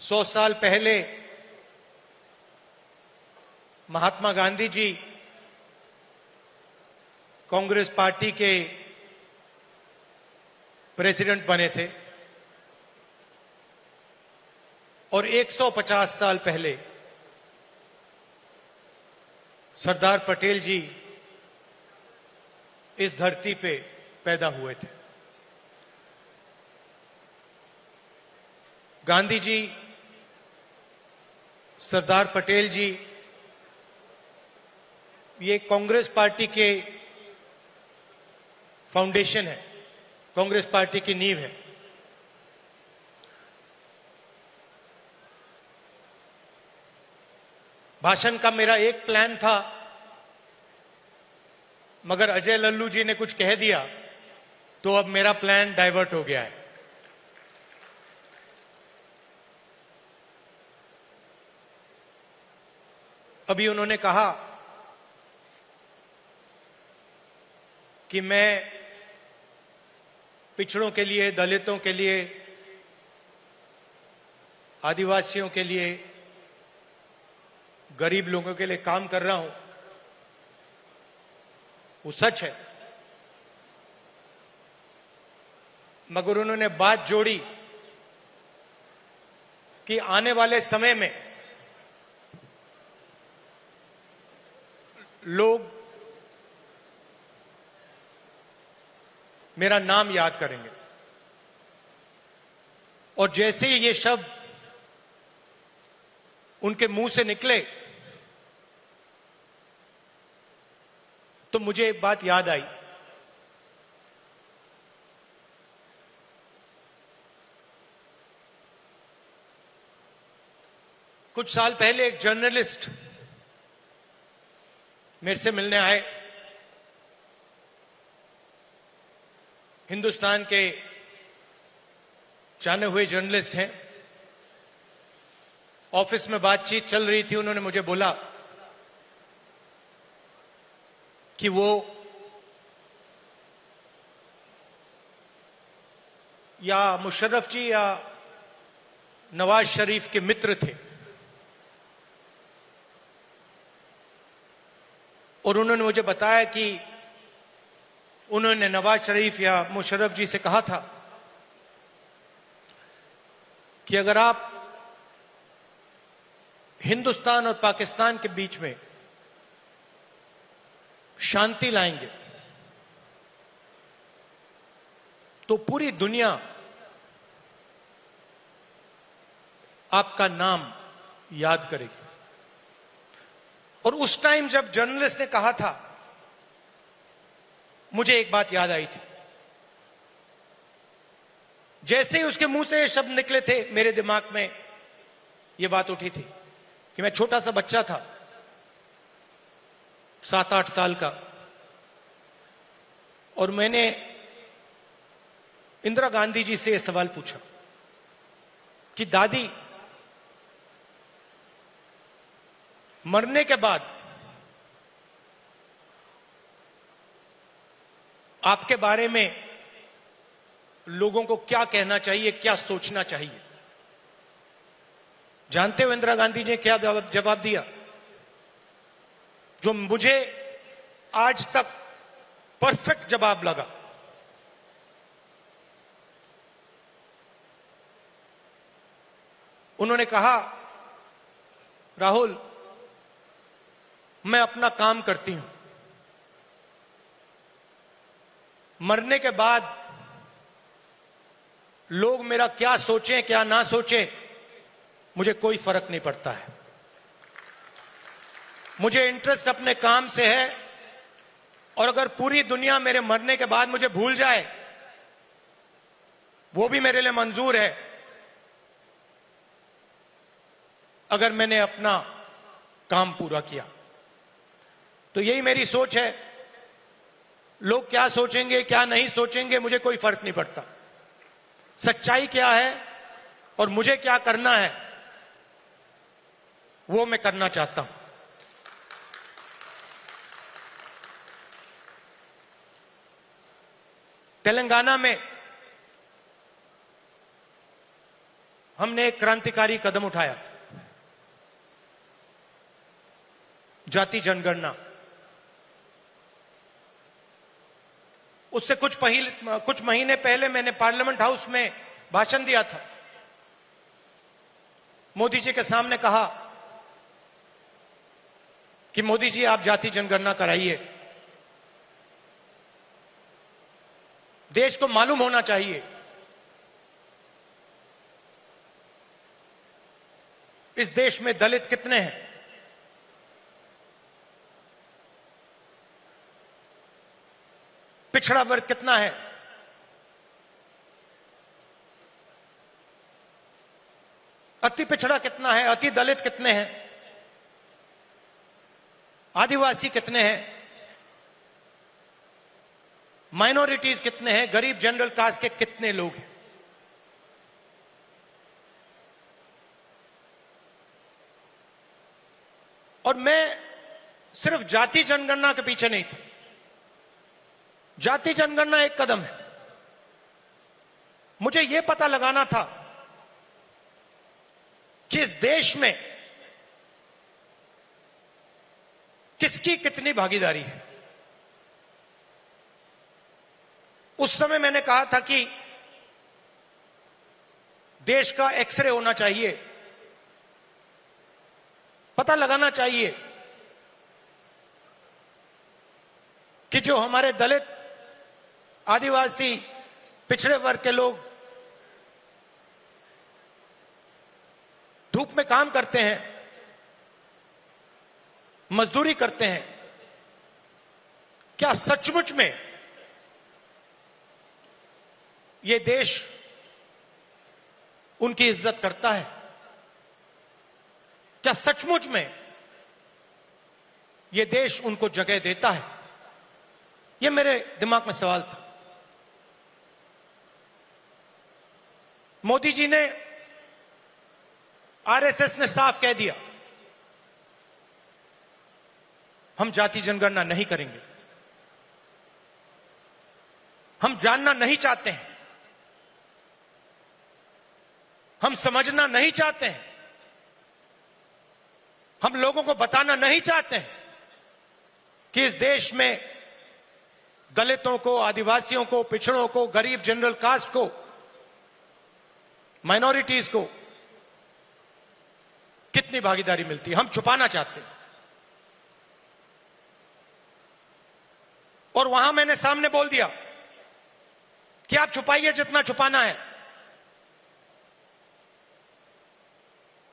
100 साल पहले महात्मा गांधी जी कांग्रेस पार्टी के प्रेसिडेंट बने थे और 150 साल पहले सरदार पटेल जी इस धरती पे पैदा हुए थे। गांधी जी, सरदार पटेल जी ये कांग्रेस पार्टी के फाउंडेशन है, कांग्रेस पार्टी की नींव है। भाषण का मेरा एक प्लान था, मगर अजय लल्लू जी ने कुछ कह दिया तो अब मेरा प्लान डाइवर्ट हो गया है। अभी उन्होंने कहा कि मैं पिछड़ों के लिए, दलितों के लिए, आदिवासियों के लिए, गरीब लोगों के लिए काम कर रहा हूं। वो सच है, मगर उन्होंने बात जोड़ी कि आने वाले समय में लोग मेरा नाम याद करेंगे और जैसे ही ये शब्द उनके मुंह से निकले तो मुझे एक बात याद आई। कुछ साल पहले एक जर्नलिस्ट मेरे से मिलने आए। हिंदुस्तान के जाने हुए जर्नलिस्ट हैं। ऑफिस में बातचीत चल रही थी। उन्होंने मुझे बोला कि वो या मुशर्रफ जी या नवाज शरीफ के मित्र थे और उन्होंने मुझे बताया कि उन्होंने नवाज शरीफ या मुशर्रफ जी से कहा था कि अगर आप हिंदुस्तान और पाकिस्तान के बीच में शांति लाएंगे तो पूरी दुनिया आपका नाम याद करेगी। और उस टाइम जब जर्नलिस्ट ने कहा था, मुझे एक बात याद आई थी। जैसे ही उसके मुंह से ये शब्द निकले थे, मेरे दिमाग में ये बात उठी थी कि मैं छोटा सा बच्चा था, 7-8 साल का, और मैंने इंदिरा गांधी जी से यह सवाल पूछा कि दादी, मरने के बाद आपके बारे में लोगों को क्या कहना चाहिए, क्या सोचना चाहिए? जानते हो इंदिरा गांधी जी ने क्या जवाब दिया, जो मुझे आज तक परफेक्ट जवाब लगा। उन्होंने कहा, राहुल, मैं अपना काम करती हूं, मरने के बाद लोग मेरा क्या सोचें क्या ना सोचें, मुझे कोई फर्क नहीं पड़ता है। मुझे इंटरेस्ट अपने काम से है और अगर पूरी दुनिया मेरे मरने के बाद मुझे भूल जाए, वो भी मेरे लिए मंजूर है, अगर मैंने अपना काम पूरा किया। तो यही मेरी सोच है। लोग क्या सोचेंगे क्या नहीं सोचेंगे, मुझे कोई फर्क नहीं पड़ता। सच्चाई क्या है और मुझे क्या करना है, वो मैं करना चाहता हूं। तेलंगाना में हमने एक क्रांतिकारी कदम उठाया, जाति जनगणना। उससे कुछ महीने पहले मैंने पार्लियामेंट हाउस में भाषण दिया था। मोदी जी के सामने कहा कि मोदी जी आप जाति जनगणना कराइए, देश को मालूम होना चाहिए इस देश में दलित कितने हैं, पिछड़ा वर्ग कितना है, अति पिछड़ा कितना है, अति दलित कितने हैं, आदिवासी कितने हैं, माइनॉरिटीज कितने हैं, गरीब जनरल कास्ट के कितने लोग हैं। और मैं सिर्फ जाति जनगणना के पीछे नहीं था। जाति जनगणना एक कदम है। मुझे यह पता लगाना था कि इस देश में किसकी कितनी भागीदारी है। उस समय मैंने कहा था कि देश का एक्सरे होना चाहिए, पता लगाना चाहिए कि जो हमारे दलित, आदिवासी, पिछड़े वर्ग के लोग धूप में काम करते हैं, मजदूरी करते हैं, क्या सचमुच में ये देश उनकी इज्जत करता है? क्या सचमुच में ये देश उनको जगह देता है? ये मेरे दिमाग में सवाल था। मोदी जी ने, आरएसएस ने साफ कह दिया हम जाति जनगणना नहीं करेंगे, हम जानना नहीं चाहते हैं, हम समझना नहीं चाहते हैं, हम लोगों को बताना नहीं चाहते हैं कि इस देश में दलितों को, आदिवासियों को, पिछड़ों को, गरीब जनरल कास्ट को, माइनॉरिटीज को कितनी भागीदारी मिलती है, हम छुपाना चाहते हैं। और वहां मैंने सामने बोल दिया कि आप छुपाइए जितना छुपाना है।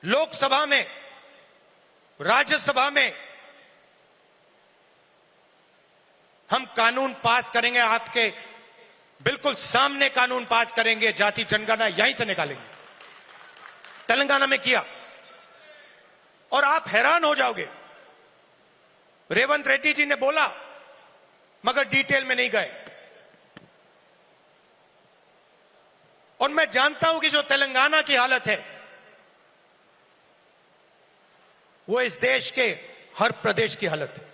लोकसभा में, राज्यसभा में हम कानून पास करेंगे, आपके बिल्कुल सामने कानून पास करेंगे, जाति जनगणना यहीं से निकालेंगे। तेलंगाना में किया और आप हैरान हो जाओगे। रेवंत रेड्डी जी ने बोला मगर डिटेल में नहीं गए। और मैं जानता हूं कि जो तेलंगाना की हालत है वो इस देश के हर प्रदेश की हालत है।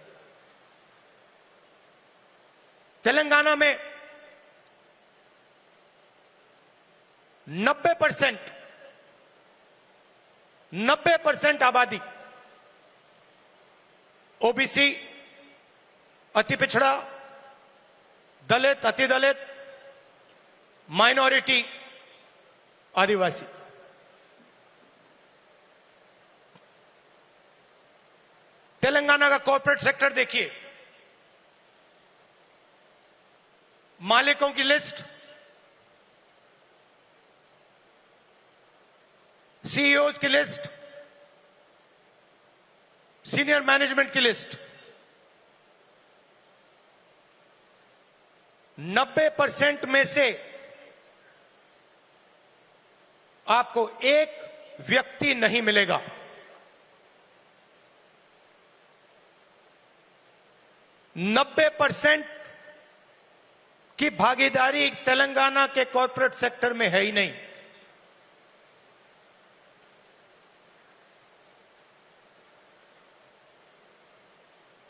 तेलंगाना में 90% आबादी ओबीसी, अति पिछड़ा, दलित, अति दलित, माइनॉरिटी, आदिवासी। तेलंगाना का कॉर्पोरेट सेक्टर देखिए, मालिकों की लिस्ट, सीईओज की लिस्ट, सीनियर मैनेजमेंट की लिस्ट, 90% में से आपको एक व्यक्ति नहीं मिलेगा। नब्बे % की भागीदारी तेलंगाना के कॉर्पोरेट सेक्टर में है ही नहीं।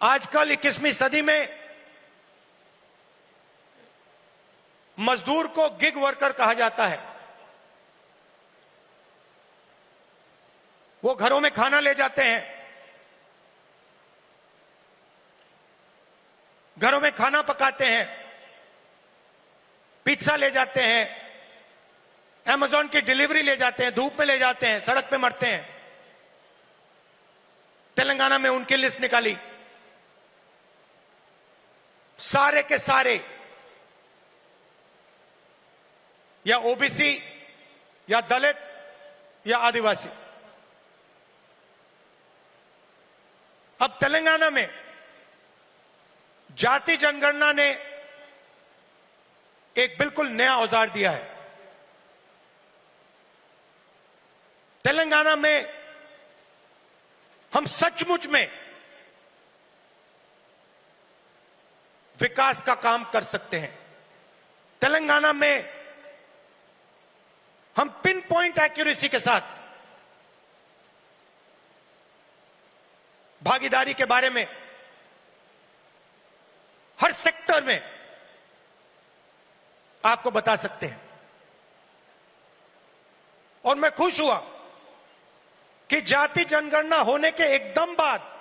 आजकल 21वीं सदी में मजदूर को गिग वर्कर कहा जाता है। वो घरों में खाना ले जाते हैं, घरों में खाना पकाते हैं, पिज्जा ले जाते हैं, अमेज़न की डिलीवरी ले जाते हैं, धूप में ले जाते हैं, सड़क पे मरते हैं। तेलंगाना में उनकी लिस्ट निकाली, सारे के सारे या ओबीसी या दलित या आदिवासी। अब तेलंगाना में जाति जनगणना ने एक बिल्कुल नया औजार दिया है। तेलंगाना में हम सचमुच में विकास का काम कर सकते हैं। तेलंगाना में हम पिन पॉइंट एक्यूरेसी के साथ भागीदारी के बारे में हर सेक्टर में आपको बता सकते हैं। और मैं खुश हुआ कि जाति जनगणना होने के एकदम बाद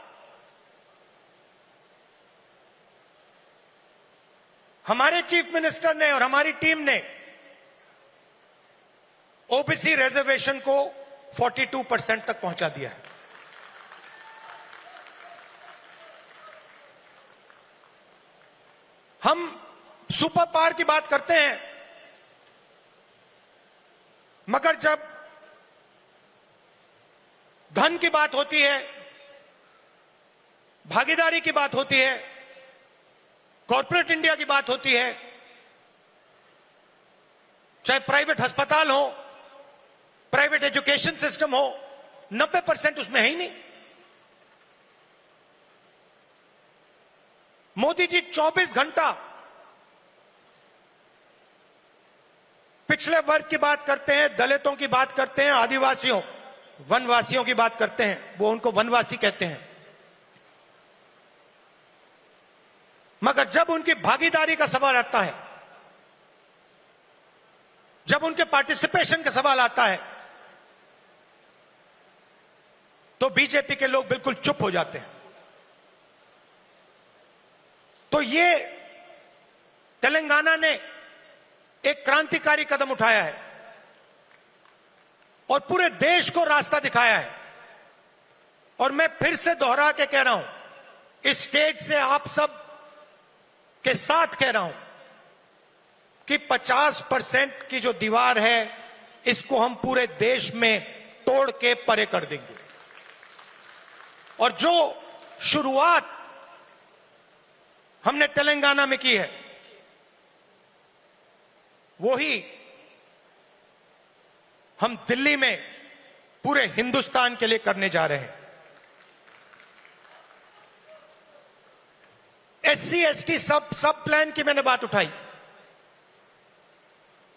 हमारे चीफ मिनिस्टर ने और हमारी टीम ने ओबीसी रिजर्वेशन को 42% तक पहुंचा दिया है। हम सुपर पावर की बात करते हैं, मगर जब धन की बात होती है, भागीदारी की बात होती है, कॉर्पोरेट इंडिया की बात होती है, चाहे प्राइवेट अस्पताल हो, प्राइवेट एजुकेशन सिस्टम हो, 90% उसमें है ही नहीं। मोदी जी 24 घंटा पिछले वर्ग की बात करते हैं, दलितों की बात करते हैं, आदिवासियों वनवासियों की बात करते हैं, वो उनको वनवासी कहते हैं। मगर जब उनकी भागीदारी का सवाल आता है, जब उनके पार्टिसिपेशन का सवाल आता है, तो बीजेपी के लोग बिल्कुल चुप हो जाते हैं। तो ये तेलंगाना ने एक क्रांतिकारी कदम उठाया है और पूरे देश को रास्ता दिखाया है। और मैं फिर से दोहरा के कह रहा हूं, इस स्टेज से आप सब के साथ कह रहा हूं कि 50% की जो दीवार है, इसको हम पूरे देश में तोड़ के परे कर देंगे। और जो शुरुआत हमने तेलंगाना में की है, वही हम दिल्ली में पूरे हिंदुस्तान के लिए करने जा रहे हैं। एससी एसटी सब प्लान की मैंने बात उठाई।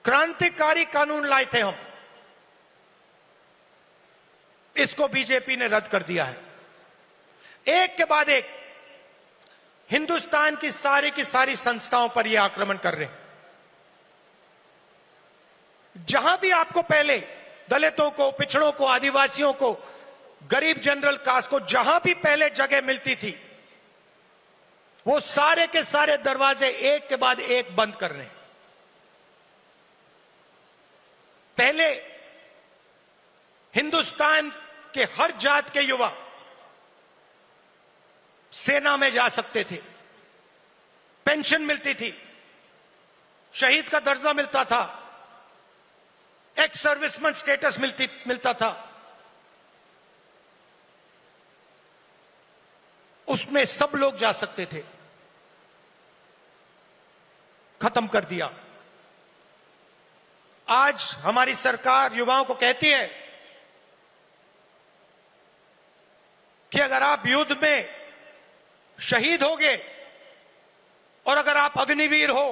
क्रांतिकारी कानून लाए थे हम, इसको बीजेपी ने रद्द कर दिया है। एक के बाद एक हिंदुस्तान की सारी संस्थाओं पर यह आक्रमण कर रहे हैं। जहां भी आपको पहले दलितों को, पिछड़ों को, आदिवासियों को, गरीब जनरल कास्ट को जहां भी पहले जगह मिलती थी, वो सारे के सारे दरवाजे एक के बाद एक बंद कर रहे हैं। पहले हिंदुस्तान के हर जात के युवा सेना में जा सकते थे, पेंशन मिलती थी, शहीद का दर्जा मिलता था, एक्स सर्विसमैन स्टेटस मिलता था। उसमें सब लोग जा सकते थे, खत्म कर दिया। आज हमारी सरकार युवाओं को कहती है कि अगर आप युद्ध में शहीद होगे और अगर आप अग्निवीर हो,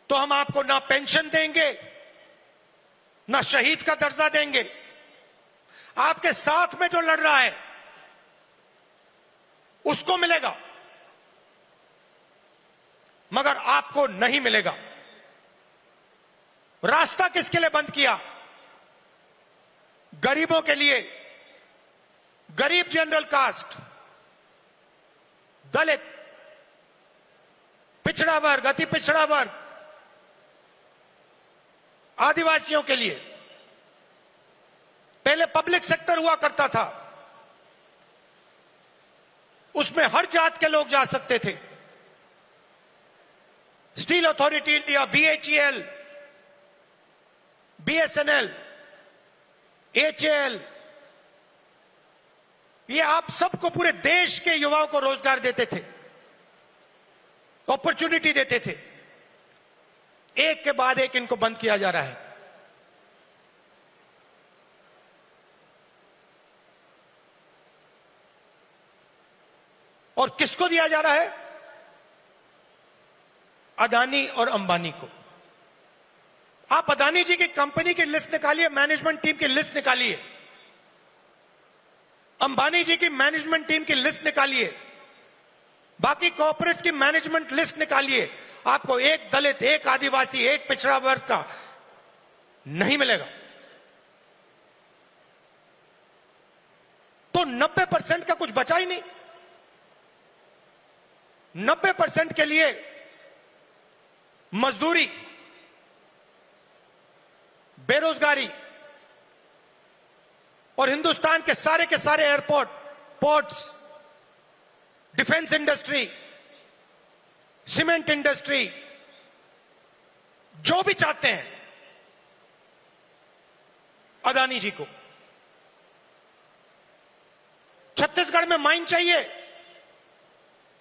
तो हम आपको ना पेंशन देंगे, ना शहीद का दर्जा देंगे। आपके साथ में जो लड़ रहा है उसको मिलेगा, मगर आपको नहीं मिलेगा। रास्ता किसके लिए बंद किया? गरीबों के लिए, गरीब जनरल कास्ट, दलित, पिछड़ा वर्ग, अति पिछड़ा वर्ग, आदिवासियों के लिए पहले पब्लिक सेक्टर हुआ करता था, उसमें हर जात के लोग जा सकते थे। Steel authority India, BHEL, BSNL, HAL, ये आप सबको, पूरे देश के युवाओं को रोजगार देते थे, अपॉर्चुनिटी देते थे। एक के बाद एक इनको बंद किया जा रहा है। और किसको दिया जा रहा है? अदानी और अंबानी को। आप अदानी जी की कंपनी की लिस्ट निकालिए, मैनेजमेंट टीम की लिस्ट निकालिए, अंबानी जी की मैनेजमेंट टीम की लिस्ट निकालिए, बाकी कॉर्पोरेट्स की मैनेजमेंट लिस्ट निकालिए, आपको एक दलित, एक आदिवासी, एक पिछड़ा वर्ग का नहीं मिलेगा। तो 90% का कुछ बचा ही नहीं। 90% के लिए मजदूरी, बेरोजगारी, और हिंदुस्तान के सारे airport, ports, defence industry, cement industry, जो भी चाहते हैं अदानी जी को। छत्तीसगढ़ में माइन चाहिए,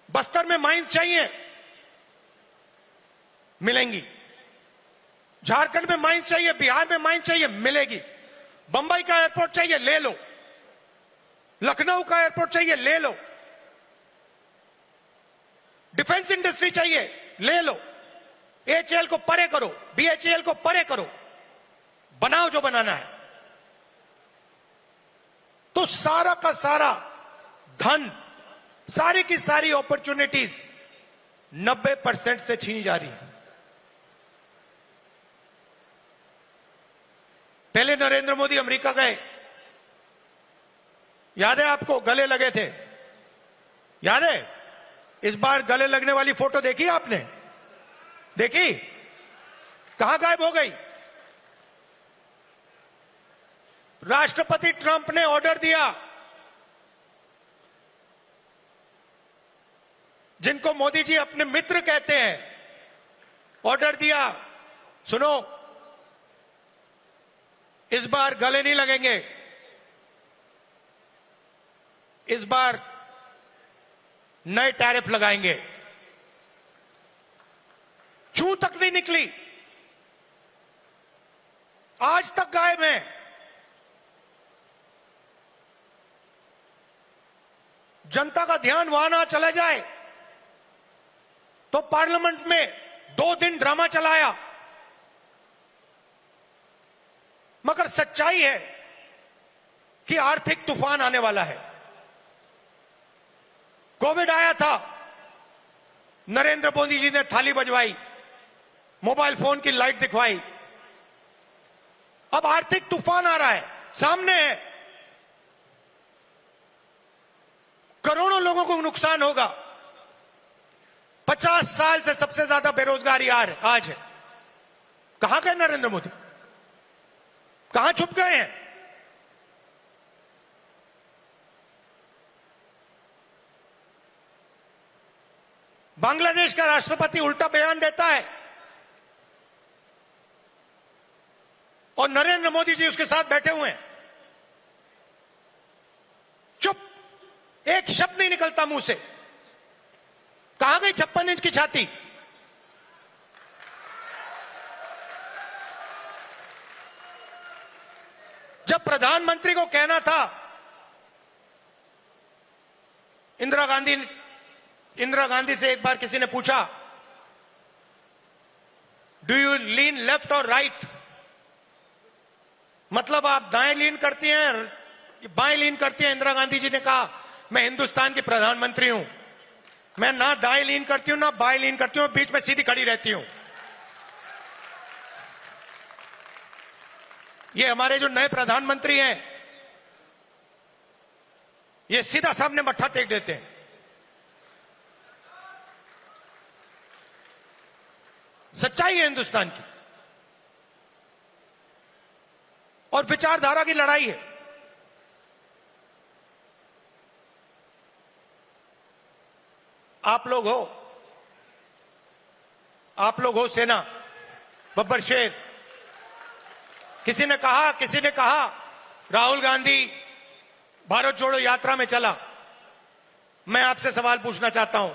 बस्तर में माइंस चाहिए, मिलेंगी। झारखंड में माइंस चाहिए, बिहार में माइंस चाहिए, मिलेगी। बंबई का एयरपोर्ट चाहिए, ले लो। लखनऊ का एयरपोर्ट चाहिए, ले लो। डिफेंस इंडस्ट्री चाहिए, ले लो। HAL को परे करो, BHEL को परे करो, बनाओ जो बनाना है। तो सारा का सारा धन, सारी की सारी अपॉर्चुनिटीज 90% से छीनी जा रही है। पहले नरेंद्र मोदी अमेरिका गए, याद है आपको, गले लगे थे, याद है? इस बार गले लगने वाली फोटो देखी आपने? देखी? कहां गायब हो गई? राष्ट्रपति ट्रंप ने ऑर्डर दिया, जिनको मोदी जी अपने मित्र कहते हैं, ऑर्डर दिया, सुनो, इस बार गले नहीं लगेंगे, इस बार नए टैरिफ लगाएंगे। चूं तक नहीं निकली, आज तक गायब है। जनता का ध्यान वहां ना चला जाए तो पार्लियामेंट में 2 दिन ड्रामा चलाया, मगर सच्चाई है कि आर्थिक तूफान आने वाला है। कोविड आया था, नरेंद्र मोदी जी ने थाली बजवाई, मोबाइल फोन की लाइट दिखवाई। अब आर्थिक तूफान आ रहा है, सामने है, करोड़ों लोगों को नुकसान होगा। 50 साल से सबसे ज्यादा बेरोजगारी आज है। कहां गए नरेंद्र मोदी? कहां छुप गए हैं? बांग्लादेश का राष्ट्रपति उल्टा बयान देता है और नरेंद्र मोदी जी उसके साथ बैठे हुए हैं, चुप, एक शब्द नहीं निकलता मुंह से। कहां गई 56 इंच की छाती? जब प्रधानमंत्री को कहना था, इंदिरा गांधी से एक बार किसी ने पूछा, डू यू लीन लेफ्ट और राइट, मतलब आप दाएं लीन करती हैं, बाएं लीन करती हैं? इंदिरा गांधी जी ने कहा, मैं हिंदुस्तान की प्रधानमंत्री हूं, मैं ना दाएं लीन करती हूं ना बाएं लीन करती हूं, बीच में सीधी खड़ी रहती हूं। ये हमारे जो नए प्रधानमंत्री हैं, ये सीधा सामने मत्था टेक देते हैं। सच्चाई है हिंदुस्तान की, और विचारधारा की लड़ाई है। आप लोग हो सेना, बब्बर शेर। किसी ने कहा राहुल गांधी भारत जोड़ो यात्रा में चला। मैं आपसे सवाल पूछना चाहता हूं,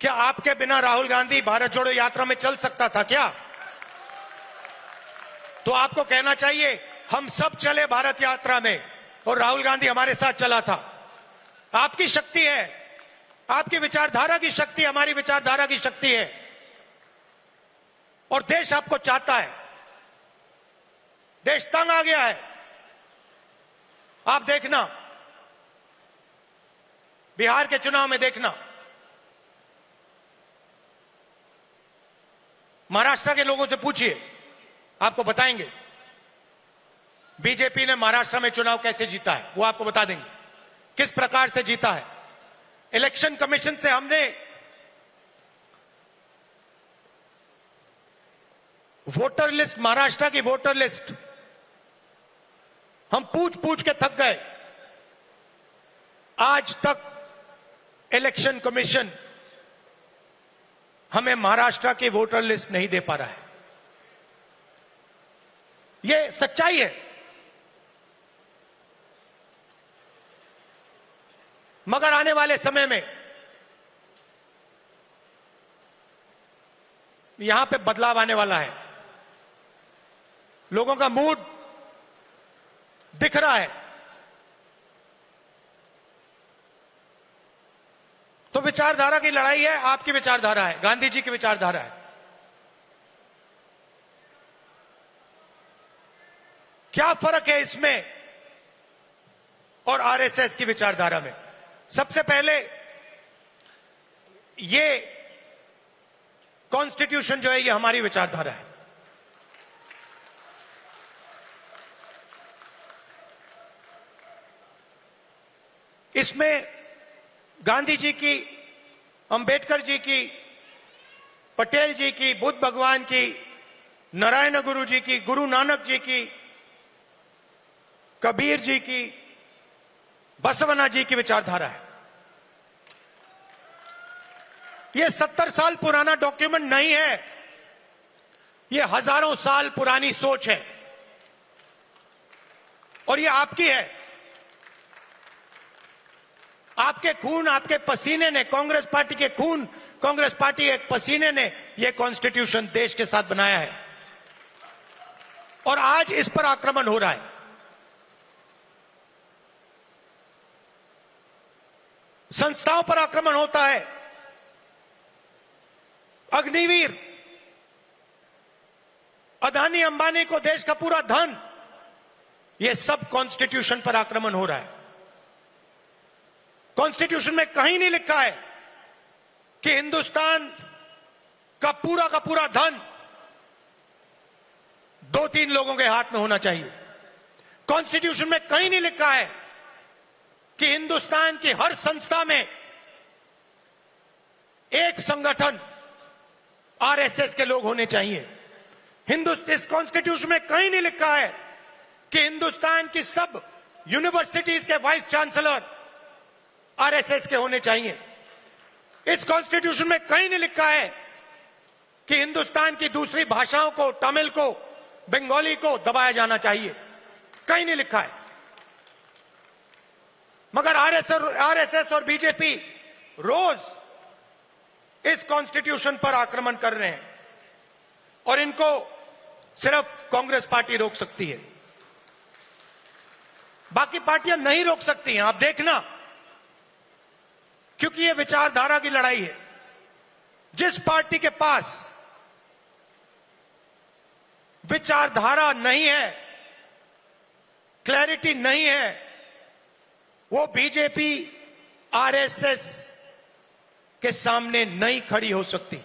क्या आपके बिना राहुल गांधी भारत जोड़ो यात्रा में चल सकता था क्या? तो आपको कहना चाहिए हम सब चले भारत यात्रा में और राहुल गांधी हमारे साथ चला था। आपकी शक्ति है, आपकी विचारधारा की शक्ति हमारी विचारधारा की शक्ति है, और देश आपको चाहता है। देश तंग आ गया है। आप देखना, बिहार के चुनाव में देखना, महाराष्ट्र के लोगों से पूछिए, आपको बताएंगे बीजेपी ने महाराष्ट्र में चुनाव कैसे जीता है। वो आपको बता देंगे किस प्रकार से जीता है। इलेक्शन कमीशन से हमने वोटर लिस्ट, महाराष्ट्र की वोटर लिस्ट हम पूछ पूछ के थक गए। आज तक इलेक्शन कमीशन हमें महाराष्ट्र की वोटर लिस्ट नहीं दे पा रहा है। यह सच्चाई है। मगर आने वाले समय में यहां पे बदलाव आने वाला है। लोगों का मूड दिख रहा है। तो विचारधारा की लड़ाई है। आपकी विचारधारा है, गांधी जी की विचारधारा है। क्या फर्क है इसमें और आरएसएस की विचारधारा में? सबसे पहले, ये कॉन्स्टिट्यूशन जो है ये हमारी विचारधारा है। इसमें गांधी जी की, अंबेडकर जी की, पटेल जी की, बुद्ध भगवान की, नारायण गुरु जी की, गुरु नानक जी की, कबीर जी की, बसवना जी की विचारधारा है। यह 70 साल पुराना डॉक्यूमेंट नहीं है, यह हजारों साल पुरानी सोच है, और यह आपकी है। आपके खून, आपके पसीने ने, कांग्रेस पार्टी के खून, कांग्रेस पार्टी के पसीने ने यह कॉन्स्टिट्यूशन देश के साथ बनाया है, और आज इस पर आक्रमण हो रहा है। संस्थाओं पर आक्रमण होता है। अग्निवीर, अदानी अंबानी को देश का पूरा धन, यह सब कॉन्स्टिट्यूशन पर आक्रमण हो रहा है। कॉन्स्टिट्यूशन में कहीं नहीं लिखा है कि हिंदुस्तान का पूरा धन 2-3 लोगों के हाथ में होना चाहिए। कॉन्स्टिट्यूशन में कहीं नहीं लिखा है कि हिंदुस्तान की हर संस्था में एक संगठन आरएसएस के लोग होने चाहिए। इस कॉन्स्टिट्यूशन में कहीं नहीं लिखा है कि हिंदुस्तान की सब यूनिवर्सिटीज के वाइस चांसलर आरएसएस के होने चाहिए। इस कॉन्स्टिट्यूशन में कहीं नहीं लिखा है कि हिंदुस्तान की दूसरी भाषाओं को, तमिल को, बंगाली को दबाया जाना चाहिए। कहीं नहीं लिखा है। मगर आरएसएस और बीजेपी रोज इस कॉन्स्टिट्यूशन पर आक्रमण कर रहे हैं, और इनको सिर्फ कांग्रेस पार्टी रोक सकती है, बाकी पार्टियां नहीं रोक सकती हैं। आप देखना, क्योंकि यह विचारधारा की लड़ाई है। जिस पार्टी के पास विचारधारा नहीं है, क्लैरिटी नहीं है, वो बीजेपी, आरएसएस के सामने नहीं खड़ी हो सकती।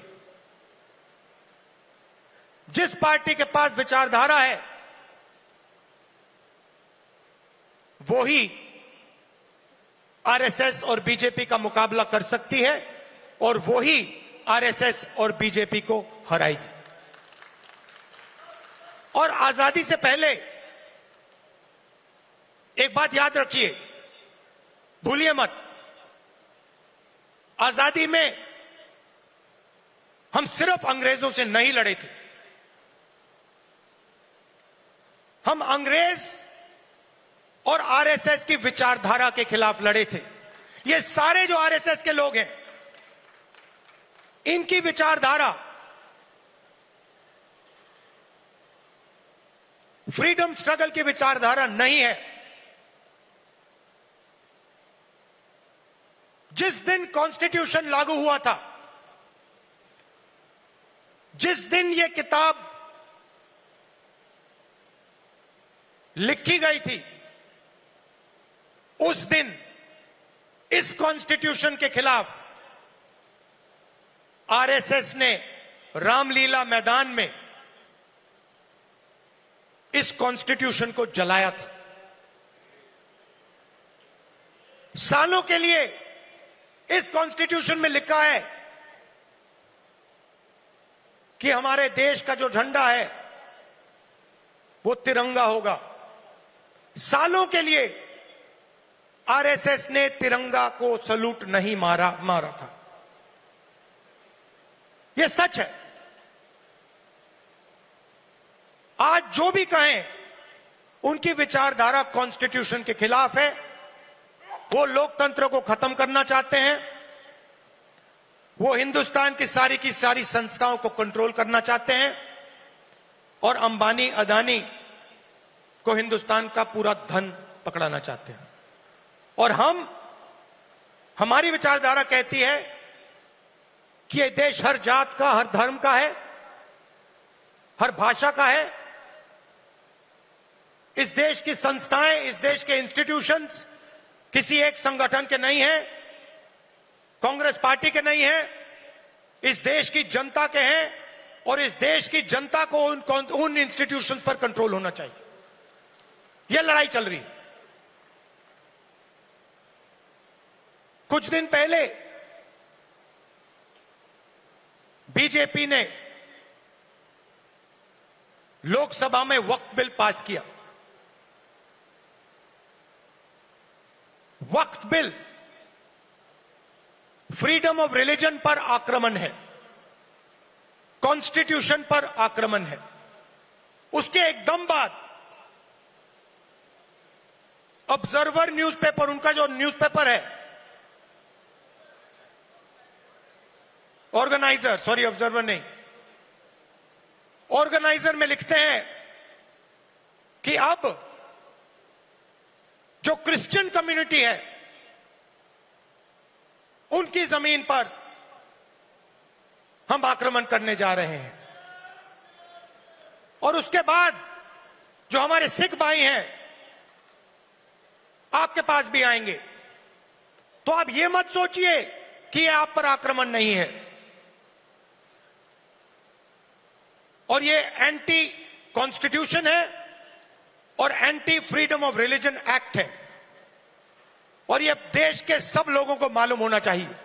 जिस पार्टी के पास विचारधारा है, वो ही आरएसएस और बीजेपी का मुकाबला कर सकती है और वो ही आरएसएस और बीजेपी को हराएगी। और आजादी से पहले एक बात याद रखिए, भूलिए मत, आजादी में हम सिर्फ अंग्रेजों से नहीं लड़े थे, हम अंग्रेज और आरएसएस की विचारधारा के खिलाफ लड़े थे। ये सारे जो आरएसएस के लोग हैं, इनकी विचारधारा फ्रीडम स्ट्रगल की विचारधारा नहीं है। जिस दिन कॉन्स्टिट्यूशन लागू हुआ था, जिस दिन यह किताब लिखी गई थी, उस दिन इस कॉन्स्टिट्यूशन के खिलाफ आरएसएस ने रामलीला मैदान में इस कॉन्स्टिट्यूशन को जलाया था। सालों के लिए इस कॉन्स्टिट्यूशन में लिखा है कि हमारे देश का जो झंडा है वो तिरंगा होगा। सालों के लिए आरएसएस ने तिरंगा को सलूट नहीं मारा था। यह सच है। आज जो भी कहें, उनकी विचारधारा कॉन्स्टिट्यूशन के खिलाफ है। वो लोकतंत्र को खत्म करना चाहते हैं, वो हिंदुस्तान की सारी संस्थाओं को कंट्रोल करना चाहते हैं और अंबानी अदानी को हिंदुस्तान का पूरा धन पकड़ाना चाहते हैं। और हमारी विचारधारा कहती है कि यह देश हर जात का, हर धर्म का है, हर भाषा का है। इस देश की संस्थाएं, इस देश के इंस्टीट्यूशंस किसी एक संगठन के नहीं हैं, कांग्रेस पार्टी के नहीं हैं, इस देश की जनता के हैं और इस देश की जनता को उन इंस्टीट्यूशंस पर कंट्रोल होना चाहिए। यह लड़ाई चल रही है। कुछ दिन पहले बीजेपी ने लोकसभा में वक्फ बिल पास किया। वक्फ बिल फ्रीडम ऑफ रिलीजन पर आक्रमण है, कॉन्स्टिट्यूशन पर आक्रमण है। उसके एकदम बाद ऑब्जर्वर न्यूज़पेपर, उनका जो न्यूज़पेपर है, ऑर्गेनाइजर, सॉरी ऑब्जर्वर नहीं, ऑर्गेनाइजर में लिखते हैं कि अब जो क्रिश्चियन कम्युनिटी है उनकी जमीन पर हम आक्रमण करने जा रहे हैं। और उसके बाद जो हमारे सिख भाई हैं आपके पास भी आएंगे। तो आप ये मत सोचिए कि ये आप पर आक्रमण नहीं है। और ये एंटी कॉन्स्टिट्यूशन है और anti freedom of religion act है और ये देश के सब लोगों को मालूम होना चाहिए।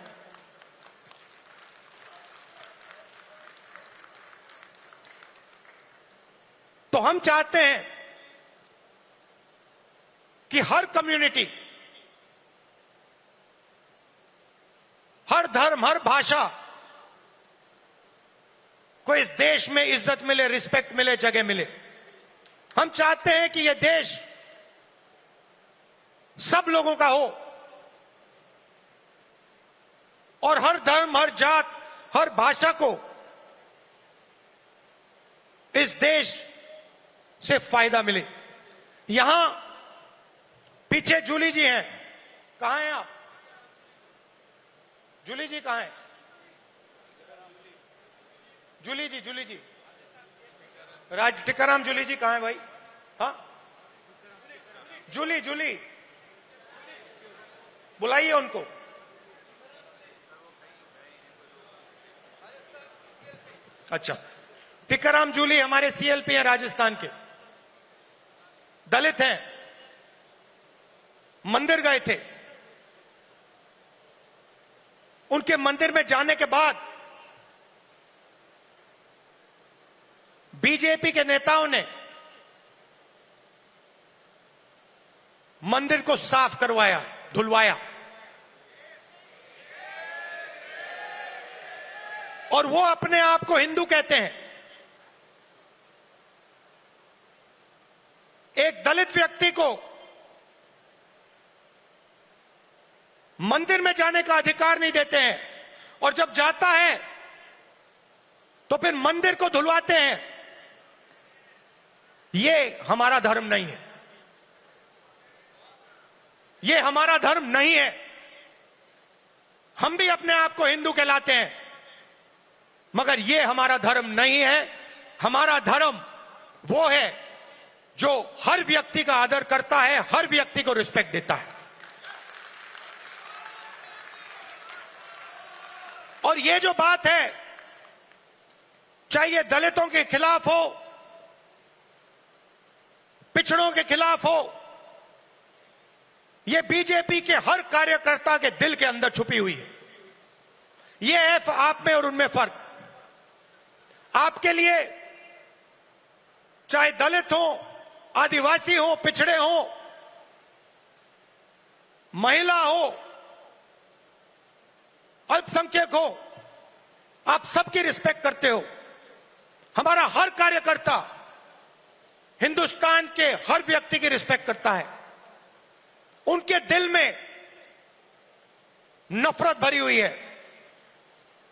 तो हम चाहते हैं कि हर कम्युनिटी, हर धर्म, हर भाषा को इस देश में इज्जत मिले, रिस्पेक्ट मिले, जगह मिले। हम चाहते हैं कि यह देश सब लोगों का हो और हर धर्म, हर जात, हर भाषा को इस देश से फायदा मिले। यहां पीछे जूली जी हैं, कहां हैं आप? जूली जी कहां हैं? जूली जी टिकाराम जूली जी कहां है भाई? हाँ, जूली बुलाइए उनको। अच्छा, टिकाराम जूली हमारे सीएलपी हैं, राजस्थान के, दलित हैं, मंदिर गए थे, उनके मंदिर में जाने के बाद बीजेपी के नेताओं ने मंदिर को साफ करवाया, धुलवाया, और वो अपने आप को हिंदू कहते हैं। एक दलित व्यक्ति को मंदिर में जाने का अधिकार नहीं देते हैं, और जब जाता है तो फिर मंदिर को धुलवाते हैं। ये हमारा धर्म नहीं है, ये हमारा धर्म नहीं है। हम भी अपने आप को हिंदू कहलाते हैं, मगर ये हमारा धर्म नहीं है। हमारा धर्म वो है जो हर व्यक्ति का आदर करता है, हर व्यक्ति को रिस्पेक्ट देता है। और ये जो बात है, चाहे ये दलितों के खिलाफ हो, पिछड़ों के खिलाफ हो, ये बीजेपी के हर कार्यकर्ता के दिल के अंदर छुपी हुई है। ये है आप में और उनमें फर्क। आपके लिए चाहे दलित हो, आदिवासी हो, पिछड़े हो, महिला हो, अल्पसंख्यक हो, आप सबकी रिस्पेक्ट करते हो। हमारा हर कार्यकर्ता हिंदुस्तान के हर व्यक्ति की रिस्पेक्ट करता है। उनके दिल में नफरत भरी हुई है।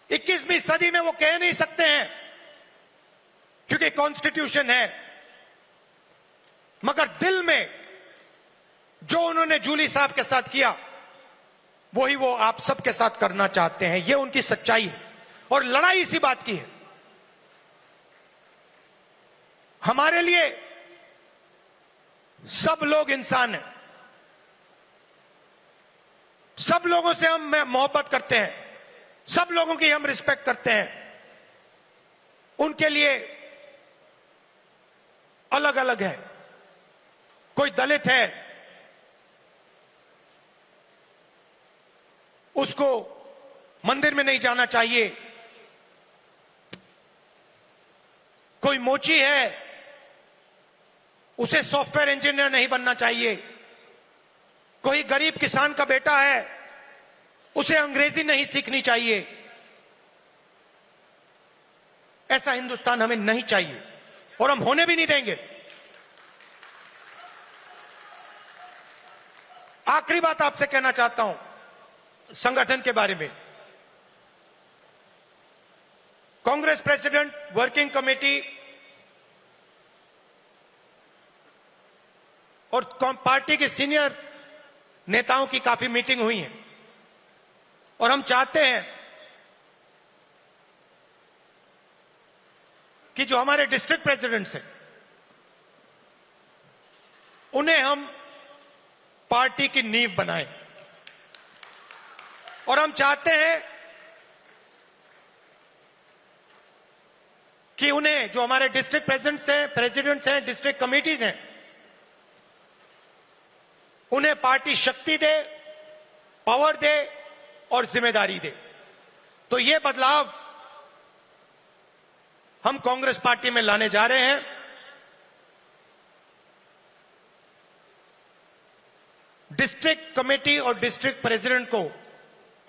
21वीं सदी में वो कह नहीं सकते हैं क्योंकि कॉन्स्टिट्यूशन है, मगर दिल में जो उन्होंने जूली साहब के साथ किया, वही वो आप सबके साथ करना चाहते हैं। ये उनकी सच्चाई है, और लड़ाई इसी बात की है। हमारे लिए सब लोग इंसान हैं, सब लोगों से हम मोहब्बत करते हैं, सब लोगों की हम रिस्पेक्ट करते हैं। उनके लिए अलग अलग है। कोई दलित है, उसको मंदिर में नहीं जाना चाहिए। कोई मोची है, उसे सॉफ्टवेयर इंजीनियर नहीं बनना चाहिए। कोई गरीब किसान का बेटा है, उसे अंग्रेजी नहीं सीखनी चाहिए। ऐसा हिंदुस्तान हमें नहीं चाहिए, और हम होने भी नहीं देंगे। आखिरी बात आपसे कहना चाहता हूं संगठन के बारे में। कांग्रेस प्रेसिडेंट, वर्किंग कमेटी और पार्टी के सीनियर नेताओं की काफी मीटिंग हुई है, और हम चाहते हैं कि जो हमारे डिस्ट्रिक्ट प्रेसिडेंट्स हैं, उन्हें हम पार्टी की नींव बनाएं। और हम चाहते हैं कि उन्हें, जो हमारे डिस्ट्रिक्ट प्रेसिडेंट्स हैं, डिस्ट्रिक्ट कमिटीज हैं, उन्हें पार्टी शक्ति दे, पावर दे और जिम्मेदारी दे। तो ये बदलाव हम कांग्रेस पार्टी में लाने जा रहे हैं। डिस्ट्रिक्ट कमेटी और डिस्ट्रिक्ट प्रेसिडेंट को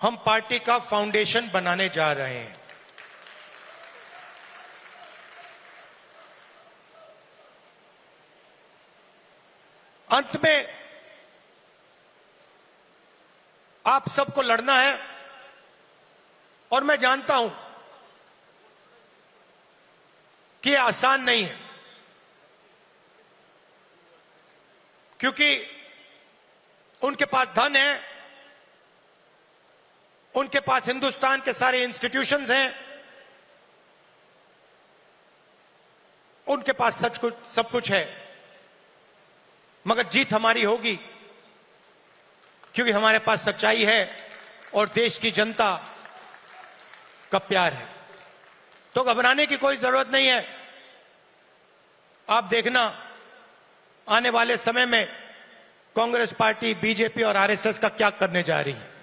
हम पार्टी का फाउंडेशन बनाने जा रहे हैं। अंत में आप सबको लड़ना है, और मैं जानता हूं कि यह आसान नहीं है, क्योंकि उनके पास धन है, उनके पास हिंदुस्तान के सारे इंस्टीट्यूशंस हैं, उनके पास सब कुछ है। मगर जीत हमारी होगी, क्योंकि हमारे पास सच्चाई है और देश की जनता का प्यार है। तो घबराने की कोई जरूरत नहीं है। आप देखना, आने वाले समय में कांग्रेस पार्टी, बीजेपी और आरएसएस का क्या करने जा रही है।